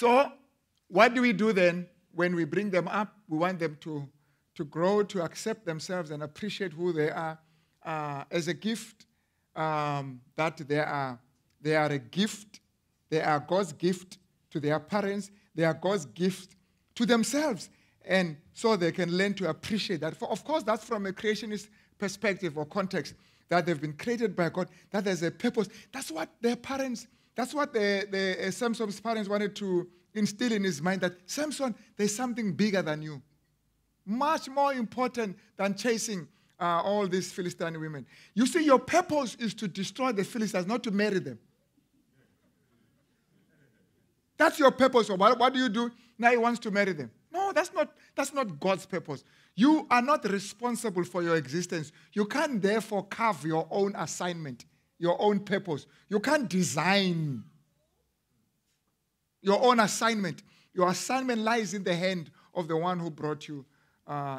So what do we do then when we bring them up? We want them to grow, to accept themselves and appreciate who they are as a gift, that they are a gift. They are God's gift to their parents. They are God's gift to themselves. And so they can learn to appreciate that. Of course, that's from a creationist perspective or context, that they've been created by God, that there's a purpose. That's what their parents, that's what Samson's parents wanted to instill in his mind, that Samson, there's something bigger than you. Much more important than chasing all these Philistine women. You see, your purpose is to destroy the Philistines, not to marry them. That's your purpose. So what do you do? Now he wants to marry them. No, that's not God's purpose. You are not responsible for your existence. You can't therefore carve your own assignment, your own purpose. You can't design your own assignment. Your assignment lies in the hand of the one who brought you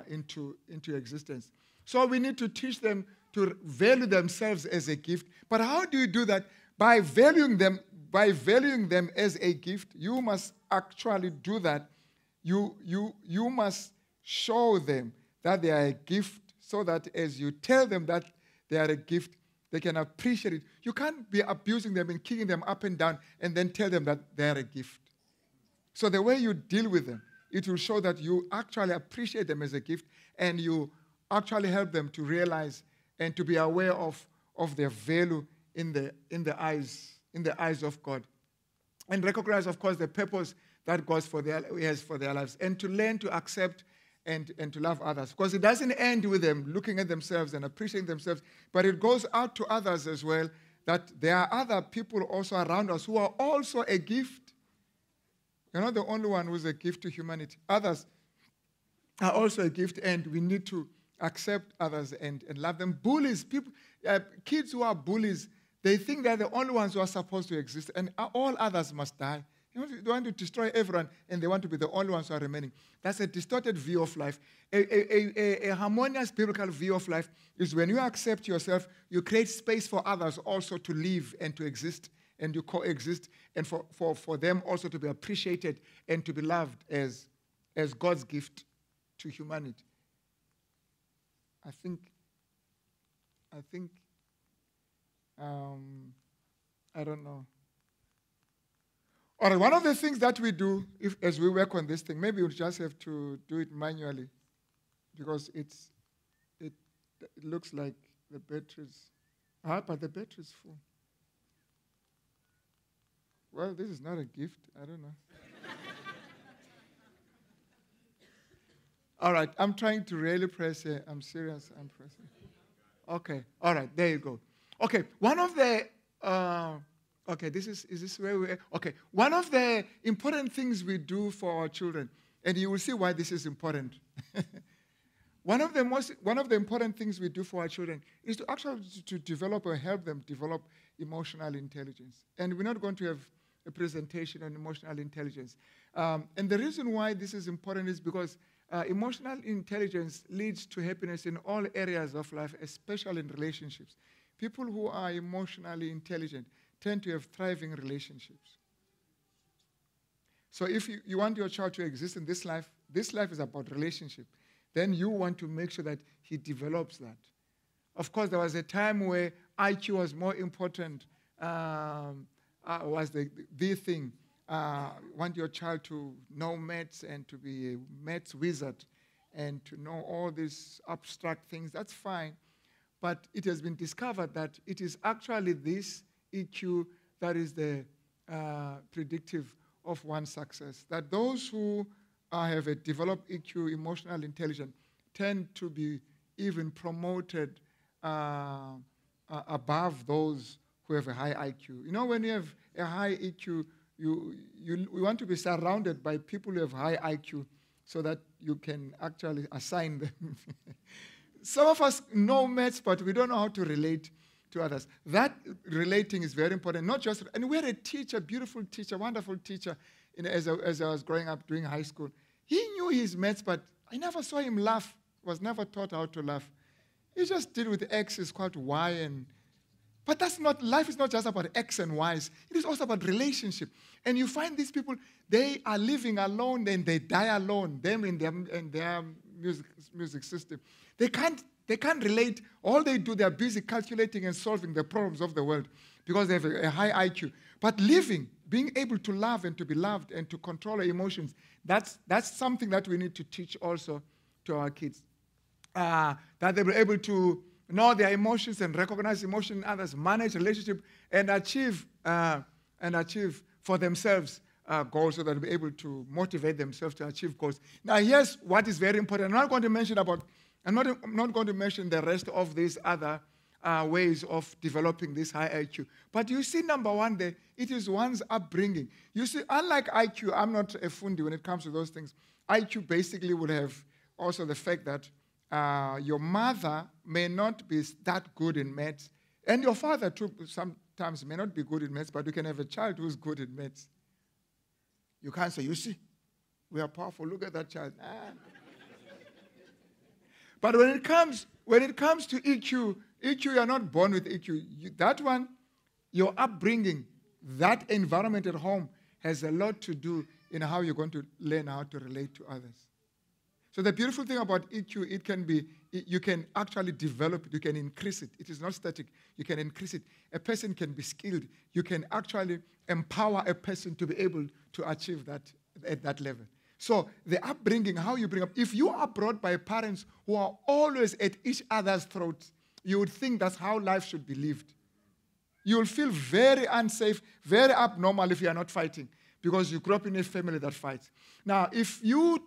into existence. So we need to teach them to value themselves as a gift. But how do you do that? By valuing them as a gift, you must actually do that. You must show them that they are a gift, so that as you tell them that they are a gift, they can appreciate it. You can't be abusing them and kicking them up and down and then tell them that they are a gift. So the way you deal with them, it will show that you actually appreciate them as a gift, and you actually help them to realize and to be aware of their value in the eyes of God. And recognize, of course, the purpose that God has for their lives, and to learn to accept and to love others. Because it doesn't end with them looking at themselves and appreciating themselves, but it goes out to others as well, that there are other people also around us who are also a gift. You're not the only one who's a gift to humanity. Others are also a gift, and we need to accept others and love them. Bullies, kids who are bullies, they think they're the only ones who are supposed to exist, and all others must die. They want to destroy everyone, and they want to be the only ones who are remaining. That's a distorted view of life. A harmonious biblical view of life is when you accept yourself, you create space for others also to live and to exist, and you coexist, and for them also to be appreciated and to be loved as God's gift to humanity. I think I don't know. All right, one of the things that we do as we work on this thing, maybe we'll just have to do it manually, because it looks like the battery's, but the battery's full. Well, this is not a gift. I don't know. All right, I'm trying to really press here. I'm serious. I'm pressing. Okay, all right, there you go. Okay, one of the, is this where we are? Okay, one of the important things we do for our children, and you will see why this is important. One of the important things we do for our children is to actually to develop or help them develop emotional intelligence. And we're not going to have a presentation on emotional intelligence. And the reason why this is important is because emotional intelligence leads to happiness in all areas of life, especially in relationships. People who are emotionally intelligent tend to have thriving relationships. So if you want your child to exist in this life is about relationship, then you want to make sure that he develops that. Of course, there was a time where IQ was more important, was the thing. Want your child to know maths and to be a maths wizard and to know all these abstract things. That's fine. But it has been discovered that it is actually this EQ that is the predictive of one's success. That those who have a developed EQ, emotional intelligence, tend to be even promoted above those who have a high IQ. You know, when you have a high EQ, you want to be surrounded by people who have high IQ so that you can actually assign them. Some of us know maths, but we don't know how to relate to others. That relating is very important. Not just, and we had a teacher, beautiful teacher, wonderful teacher, as I was growing up doing high school. He knew his maths, but I never saw him laugh. Was never taught how to laugh. He just did with X is called Y, and But life is not just about X and Y's. It is also about relationship. And you find these people, they are living alone and they die alone, them in their music system. They can't relate. All they do, they are busy calculating and solving the problems of the world because they have a high IQ. But living, being able to love and to be loved and to control our emotions, that's something that we need to teach also to our kids. That they will be able to know their emotions and recognize emotion in others, manage relationship, and achieve for themselves goals so that they'll be able to motivate themselves to achieve goals. Now, here's what is very important. I'm not going to mention the rest of these other ways of developing this high IQ. But you see, number one there, it is one's upbringing. You see, unlike IQ, I'm not a fundi when it comes to those things. IQ basically would have also the fact that your mother may not be that good in maths, and your father too sometimes may not be good in maths, but you can have a child who's good in maths. You can't say, you see, we are powerful, look at that child. But when it comes to EQ, you are not born with EQ. That one, your upbringing, that environment at home has a lot to do in how you're going to learn how to relate to others. So the beautiful thing about EQ, you can actually develop it, you can increase it. It is not static. You can increase it. A person can be skilled. You can actually empower a person to be able to achieve that at that level. So the upbringing, how you bring up, if you are brought by parents who are always at each other's throats, you would think that's how life should be lived. You will feel very unsafe, very abnormal if you are not fighting, because you grew up in a family that fights. Now, if you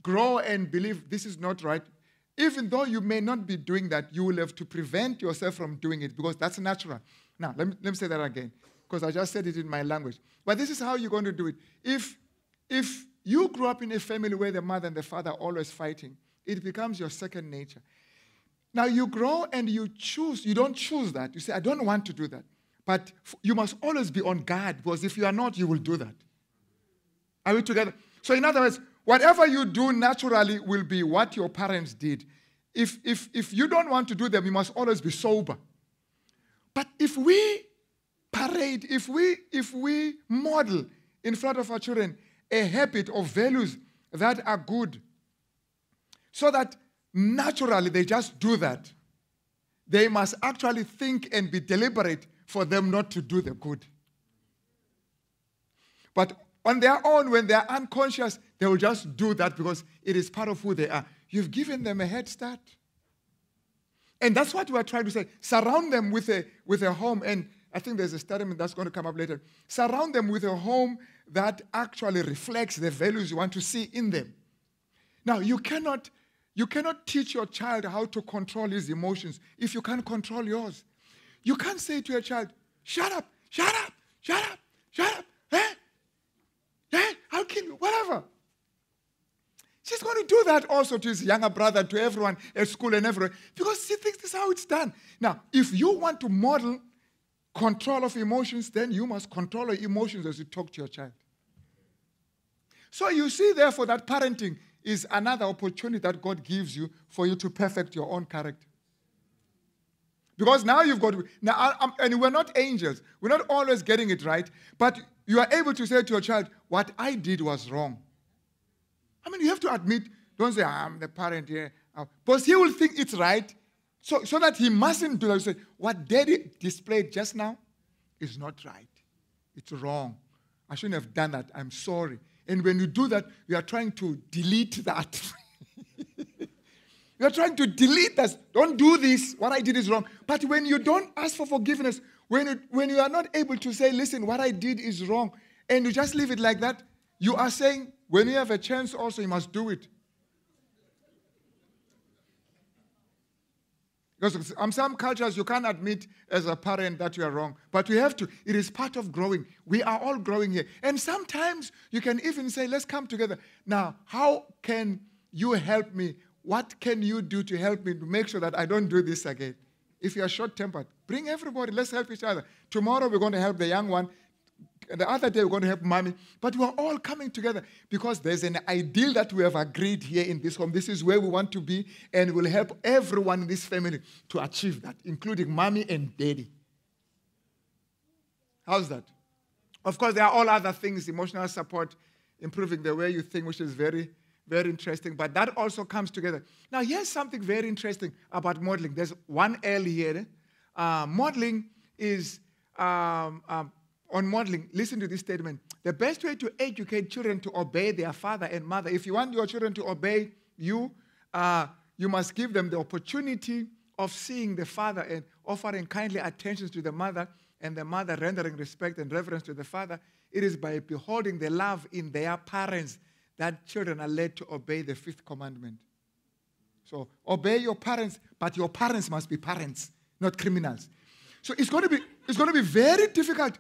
grow and believe this is not right, even though you may not be doing that, you will have to prevent yourself from doing it because that's natural. Now, let me say that again, because I just said it in my language. But this is how you're going to do it. If you grew up in a family where the mother and the father are always fighting, it becomes your second nature. Now, you grow and you don't choose that. You say, I don't want to do that. But you must always be on guard, because if you are not, you will do that. Are we together? So in other words, whatever you do naturally will be what your parents did. If you don't want to do them, you must always be sober. But if we parade, if we model in front of our children a habit of values that are good, so that naturally they just do that, they must actually think and be deliberate for them not to do the good. But on their own, when they are unconscious, they will just do that because it is part of who they are. You've given them a head start. And that's what we are trying to say. Surround them with a home, and I think there's a statement that's going to come up later. Surround them with a home that actually reflects the values you want to see in them. Now, you cannot teach your child how to control his emotions if you can't control yours. You can't say to your child, shut up, shut up, shut up, shut up, I'll kill you, whatever. She's going to do that also to his younger brother, to everyone at school and everywhere, because she thinks this is how it's done. Now, if you want to model control of emotions, then you must control your emotions as you talk to your child. So you see, therefore, that parenting is another opportunity that God gives you for you to perfect your own character. Because now you've got to, and we're not angels. We're not always getting it right, but you are able to say to your child, what I did was wrong. I mean, you have to admit, don't say, I'm the parent here. Because he will think it's right, so that he mustn't do that. Say, what Daddy displayed just now is not right. It's wrong. I shouldn't have done that. I'm sorry. And when you do that, you are trying to delete that. You are trying to delete that. Don't do this. What I did is wrong. But when you don't ask for forgiveness, when you are not able to say, listen, what I did is wrong, and you just leave it like that, you are saying, when you have a chance also, you must do it. Because in some cultures, you can't admit as a parent that you are wrong. But you have to. It is part of growing. We are all growing here. And sometimes you can even say, let's come together. Now, how can you help me? What can you do to help me to make sure that I don't do this again? If you are short-tempered, bring everybody. Let's help each other. Tomorrow, we're going to help the young one The other day we're going to help mommy. But we're all coming together because there's an ideal that we have agreed here in this home. This is where we want to be, and we'll help everyone in this family to achieve that, including mommy and daddy. How's that? Of course, there are all other things, emotional support, improving the way you think, which is very, very interesting. But that also comes together. Now, here's something very interesting about modeling. There's one L here. Modeling is... on modeling, listen to this statement. The best way to educate children to obey their father and mother, if you want your children to obey you, you must give them the opportunity of seeing the father and offering kindly attentions to the mother, and the mother rendering respect and reverence to the father. It is by beholding the love in their parents that children are led to obey the fifth commandment. So obey your parents, but your parents must be parents, not criminals. So it's going to be very difficult.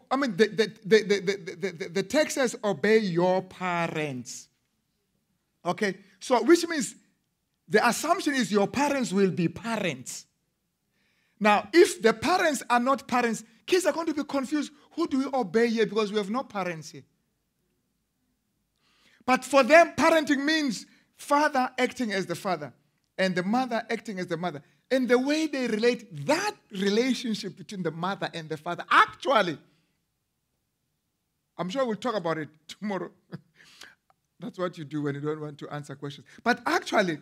The text says, obey your parents. Okay? So, which means the assumption is your parents will be parents. Now, if the parents are not parents, kids are going to be confused. Who do we obey here? Because we have no parents here. But for them, parenting means father acting as the father and the mother acting as the mother. And the way they relate, that relationship between the mother and the father, actually, I'm sure we'll talk about it tomorrow. That's what you do when you don't want to answer questions. But actually,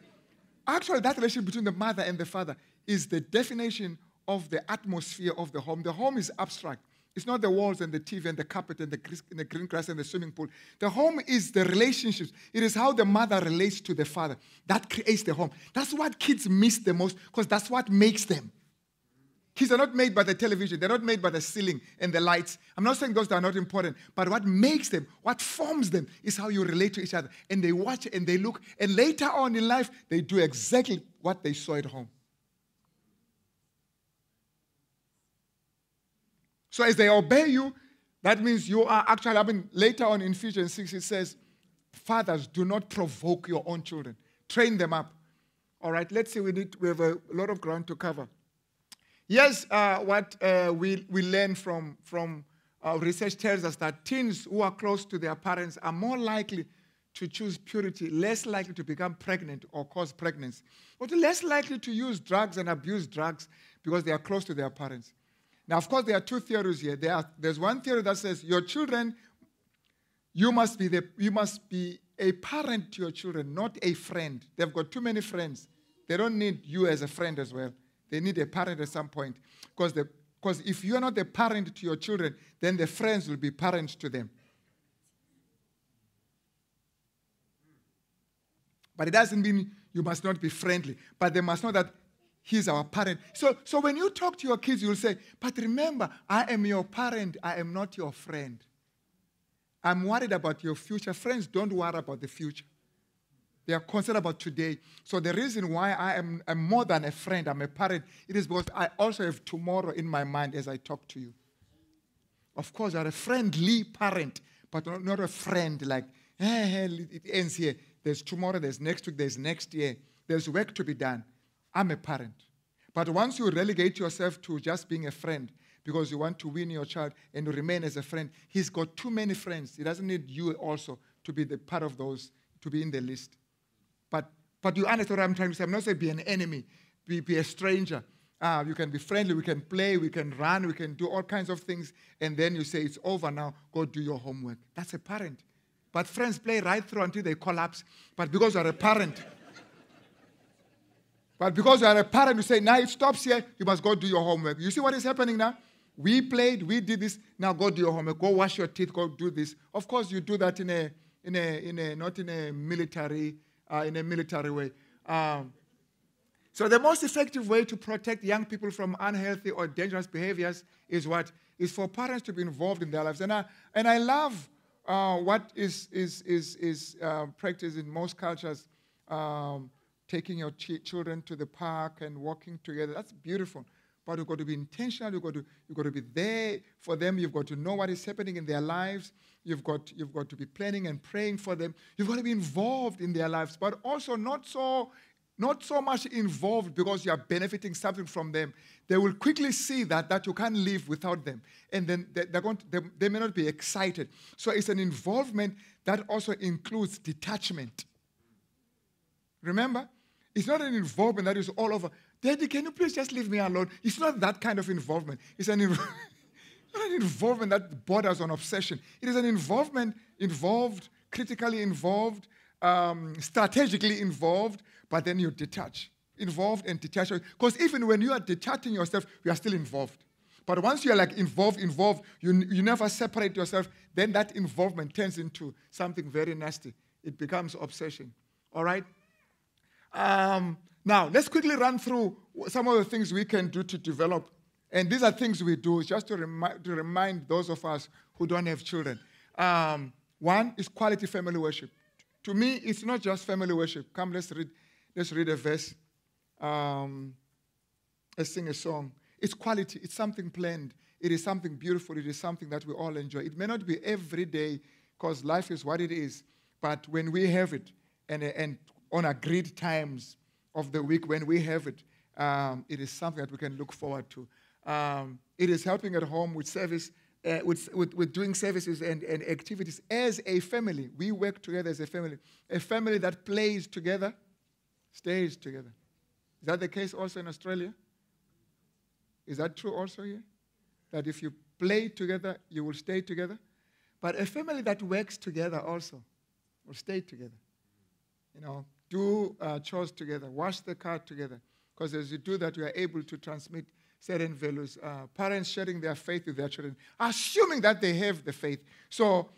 that relationship between the mother and the father is the definition of the atmosphere of the home. The home is abstract. It's not the walls and the TV and the carpet and the green grass and the swimming pool. The home is the relationships. It is how the mother relates to the father. That creates the home. That's what kids miss the most because that's what makes them. Kids are not made by the television. They're not made by the ceiling and the lights. I'm not saying those are not important, but what makes them, what forms them is how you relate to each other. And they watch and they look. And later on in life, they do exactly what they saw at home. So as they obey you, that means you are actually, later on in Ephesians 6, it says, fathers, do not provoke your own children. Train them up. All right, let's see, we have a lot of ground to cover. Here's what we learn from research tells us that teens who are close to their parents are more likely to choose purity, less likely to become pregnant or cause pregnancy, but less likely to use drugs and abuse drugs because they are close to their parents. Now, of course, there are two theories here. There's one theory that says your children, you must be a parent to your children, not a friend. They've got too many friends. They don't need you as a friend as well. They need a parent at some point. Because if you're not a parent to your children, then the friends will be parents to them. But it doesn't mean you must not be friendly. But they must know that he's our parent. So when you talk to your kids, you'll say, but remember, I am your parent. I am not your friend. I'm worried about your future. Friends don't worry about the future. They are concerned about today. So the reason why I'm more than a friend, I'm a parent, it is because I also have tomorrow in my mind as I talk to you. Of course, you're a friendly parent, but not a friend like, hey, it ends here. There's tomorrow, there's next week, there's next year. There's work to be done. I'm a parent. But once you relegate yourself to just being a friend because you want to win your child and to remain as a friend, he's got too many friends. He doesn't need you also to be the part of those, to be in the list. But you understand what I'm trying to say. I'm not saying be an enemy, be a stranger. You can be friendly, we can play, we can run, we can do all kinds of things, and then you say, it's over now, go do your homework. That's a parent. But friends play right through until they collapse. But because you're a parent, you say, now it stops here, you must go do your homework. You see what is happening now? We played, we did this, now go do your homework, go wash your teeth, go do this. Of course, you do that not in a military way. So the most effective way to protect young people from unhealthy or dangerous behaviors is what? Is for parents to be involved in their lives. And I love what is practiced in most cultures, taking your children to the park and walking together. That's beautiful. But you've got to be intentional. You've got to be there for them. You've got to know what is happening in their lives. You've got to be planning and praying for them. You've got to be involved in their lives, but also not so not so much involved because you are benefiting something from them. They will quickly see that you can't live without them. And then they may not be excited. So it's an involvement that also includes detachment. Remember? It's not an involvement that is all over. Daddy, can you please just leave me alone? It's not that kind of involvement. It's not an involvement that borders on obsession. It is an involvement involved, critically involved, strategically involved, but then you detach. Involved and detached. Because even when you are detaching yourself, you are still involved. But once you are like involved, you never separate yourself, then that involvement turns into something very nasty. It becomes obsession. All right? Now, let's quickly run through some of the things we can do to develop. And these are things we do just to remind those of us who don't have children. One is quality family worship. To me, it's not just family worship. Come, let's read a verse. Let's sing a song. It's quality. It's something planned. It is something beautiful. It is something that we all enjoy. It may not be every day because life is what it is. But when we have it, and on agreed times of the week when we have it, it is something that we can look forward to. It is helping at home with service, with doing services and activities as a family. We work together as a family. A family that plays together stays together. Is that the case also in Australia? Is that true also here? That if you play together, you will stay together? But a family that works together also will stay together. You know, do chores together, wash the car together. Because as you do that, you are able to transmit certain values. Parents sharing their faith with their children, assuming that they have the faith. So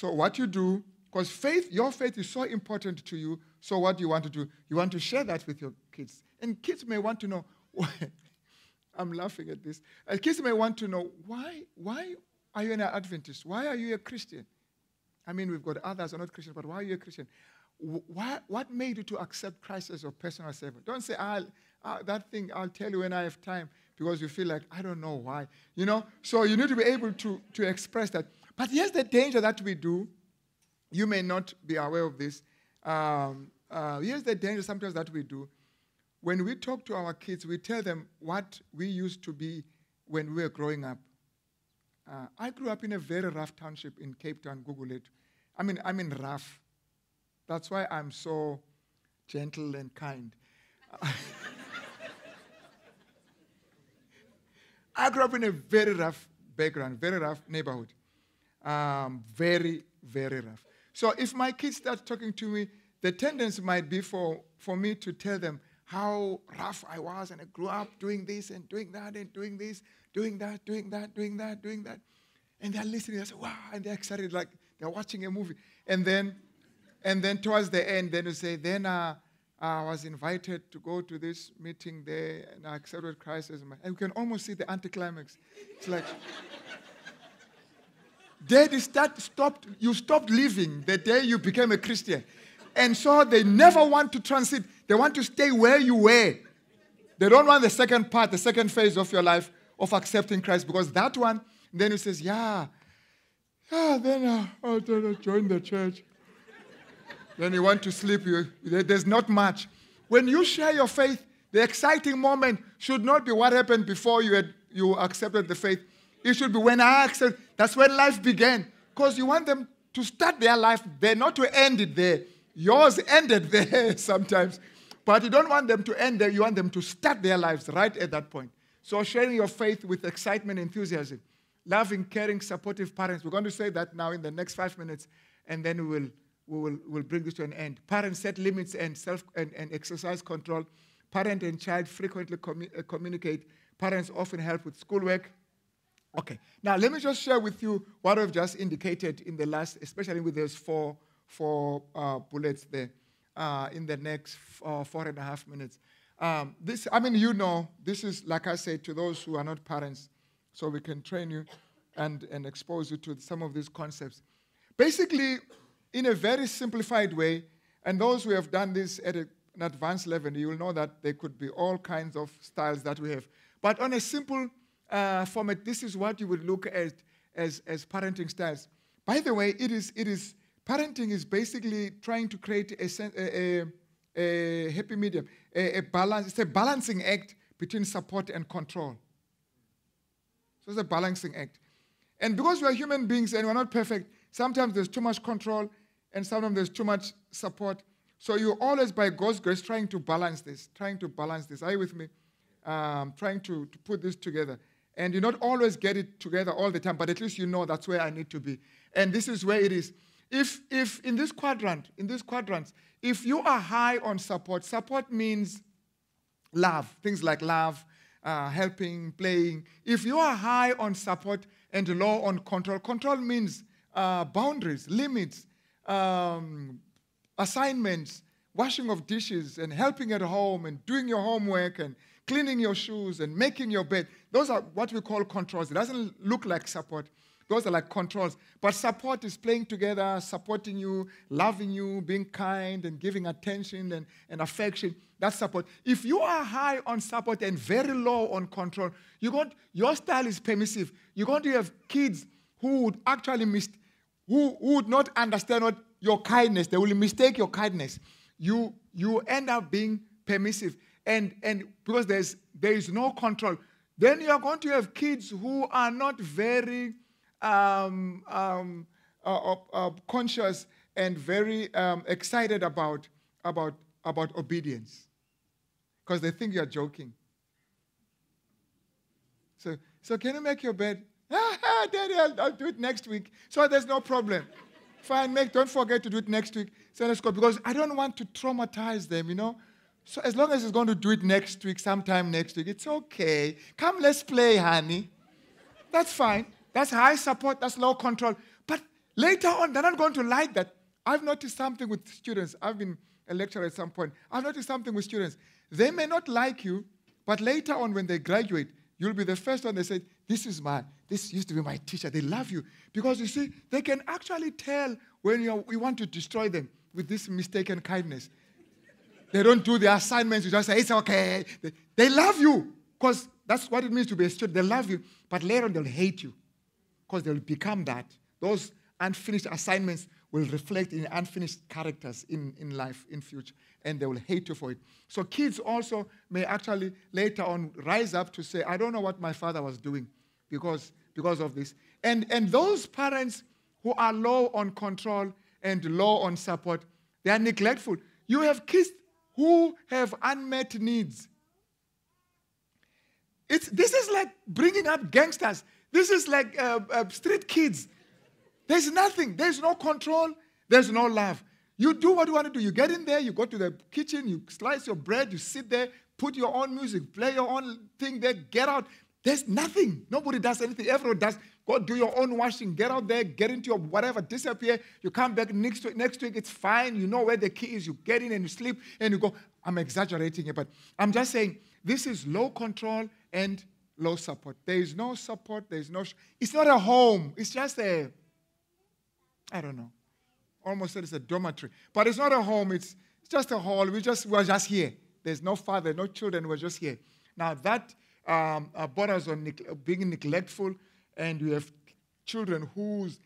what you do, because your faith is so important to you, so what do you want to do? You want to share that with your kids. And kids may want to know, I'm laughing at this. Kids may want to know, why are you an Adventist? Why are you a Christian? I mean, we've got others who are not Christians, but why are you a Christian? What made you to accept Christ as your personal Savior? Don't say, that thing, I'll tell you when I have time, because you feel like, I don't know why. You know? So you need to be able to express that. But here's the danger that we do. You may not be aware of this. Here's the danger sometimes that we do. When we talk to our kids, we tell them what we used to be when we were growing up. I grew up in a very rough township in Cape Town, Google it. I mean rough. That's why I'm so gentle and kind. I grew up in a very rough background, very rough neighborhood. Very, very rough. So if my kids start talking to me, the tendency might be for me to tell them how rough I was, and I grew up doing this and doing that and doing this, doing that, doing that, doing that, doing that. And they're listening, they say, wow, and they're excited like they're watching a movie. And then towards the end, then you say, then I was invited to go to this meeting there, and I accepted Christ as my... And you can almost see the anticlimax. It's like... Daddy you stopped living the day you became a Christian. And so they never want to transit. They want to stay where you were. They don't want the second part, the second phase of your life of accepting Christ, because that one, then he says, then I'll join the church. Then you want to sleep. There's not much. When you share your faith, the exciting moment should not be what happened before you accepted the faith. It should be when I accept. That's when life began. Because you want them to start their life there, not to end it there. Yours ended there sometimes. But you don't want them to end there. You want them to start their lives right at that point. So sharing your faith with excitement, enthusiasm, loving, caring, supportive parents. We're going to say that now in the next 5 minutes, and then we'll bring this to an end. Parents set limits and exercise control. Parent and child frequently communicate. Parents often help with schoolwork. Okay. Now, let me just share with you what I've just indicated in the last, especially with those four bullets there, in the next 4.5 minutes. This is, like I said, to those who are not parents, so we can train you and expose you to some of these concepts. Basically, in a very simplified way, and those who have done this at an advanced level, you will know that there could be all kinds of styles that we have. But on a simple format, this is what you would look at as parenting styles. By the way, parenting is basically trying to create a happy medium, a balance. It's a balancing act between support and control. So it's a balancing act. And because we are human beings and we're not perfect, sometimes there's too much control and sometimes there's too much support. So you're always, by God's grace, trying to balance this. Are you with me? Trying to put this together. And you not always get it together all the time, but at least you know that's where I need to be. And this is where it is. If in this quadrant, if you are high on support means love, things like love, helping, playing. If you are high on support and low on control means boundaries, limits, assignments, washing of dishes and helping at home and doing your homework and cleaning your shoes and making your bed. Those are what we call controls. It doesn't look like support. Those are like controls. But support is playing together, supporting you, loving you, being kind and giving attention and affection. That's support. If you are high on support and very low on control, your style is permissive. You're going to have kids who would actually who would not understand what your kindness. They will mistake your kindness. You end up being permissive. And because there is no control, then you are going to have kids who are not very conscious and very excited about obedience, because they think you are joking. So can you make your bed? Daddy, I'll do it next week. So there's no problem. Fine, don't forget to do it next week. So let's go, because I don't want to traumatize them, you know. So as long as he's going to do it next week, sometime next week, it's okay. Come, let's play, honey. That's fine. That's high support. That's low control. But later on, they're not going to like that. I've noticed something with students. I've been a lecturer at some point. I've noticed something with students. They may not like you, but later on when they graduate, you'll be the first one they say, this used to be my teacher. They love you. Because you see, they can actually tell when you want to destroy them with this mistaken kindness. They don't do the assignments. You just say, it's okay. They love you, because that's what it means to be a student. They love you, but later on they'll hate you, because they'll become that. Those unfinished assignments will reflect in unfinished characters in life, in future, and they will hate you for it. So kids also may actually later on rise up to say, I don't know what my father was doing because of this. And those parents who are low on control and low on support, they are neglectful. You have kids who have unmet needs. This is like bringing up gangsters. This is like street kids. There's nothing. There's no control. There's no love. You do what you want to do. You get in there, you go to the kitchen, you slice your bread, you sit there, put your own music, play your own thing there, get out. There's nothing. Nobody does anything. Everyone does. Go do your own washing. Get out there, get into your whatever, disappear. You come back next week, it's fine. You know where the key is. You get in and you sleep and you go. I'm exaggerating it, but I'm just saying this is low control and low support. There is no support. There is no. It's not a home. It's just I don't know. Almost said it's a dormitory, but it's not a home. It's just a hall. We're just here. There's no father, no children. We're just here. Now that borders on being neglectful, and you have children whose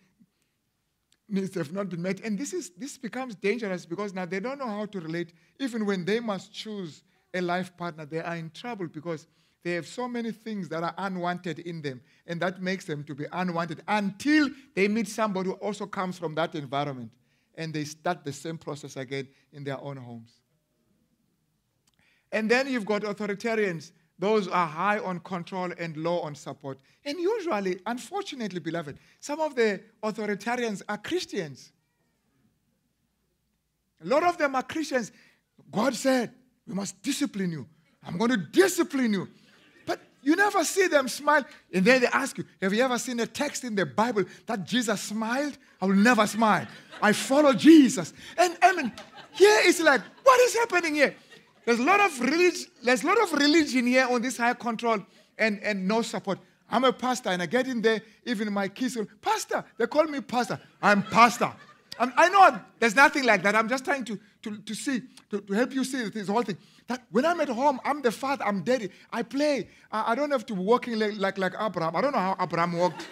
needs have not been met, and this becomes dangerous because now they don't know how to relate. Even when they must choose a life partner, they are in trouble because they have so many things that are unwanted in them, and that makes them to be unwanted until they meet somebody who also comes from that environment, and they start the same process again in their own homes. And then you've got authoritarians. Those are high on control and low on support. And usually, unfortunately, beloved, some of the authoritarians are Christians. A lot of them are Christians. God said, we must discipline you. I'm going to discipline you. But you never see them smile. And then they ask you, have you ever seen a text in the Bible that Jesus smiled? I will never smile. I follow Jesus. And I mean, here it's like, what is happening here? There's a lot of religion here on this high control and no support. I'm a pastor, and I get in there, even my kids say, Pastor. They call me Pastor. I'm Pastor. I know there's nothing like that. I'm just trying to help you see this whole thing. That when I'm at home, I'm the father, I'm daddy. I play. I don't have to be walking like Abraham. I don't know how Abraham walked.